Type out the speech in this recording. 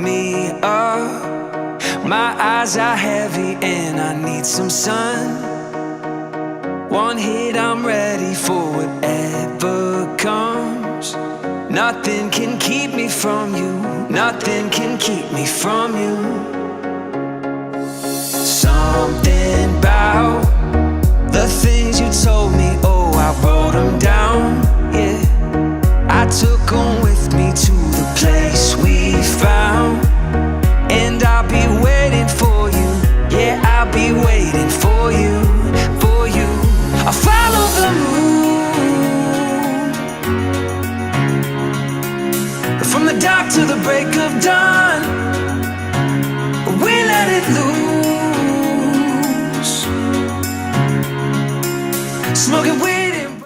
me up. My eyes are heavy and I need some sun. One hit, I'm ready for whatever comes. Nothing can keep me from you. Nothing can keep me from you. Something about the things you told me, oh, I wrote them down, yeah. I took them with me to the place we found. And I'll be waiting for you, yeah, I'll be waiting for you, for you. I'll follow the moon from the dark to the break of dawn. We let it loose, smoking weed.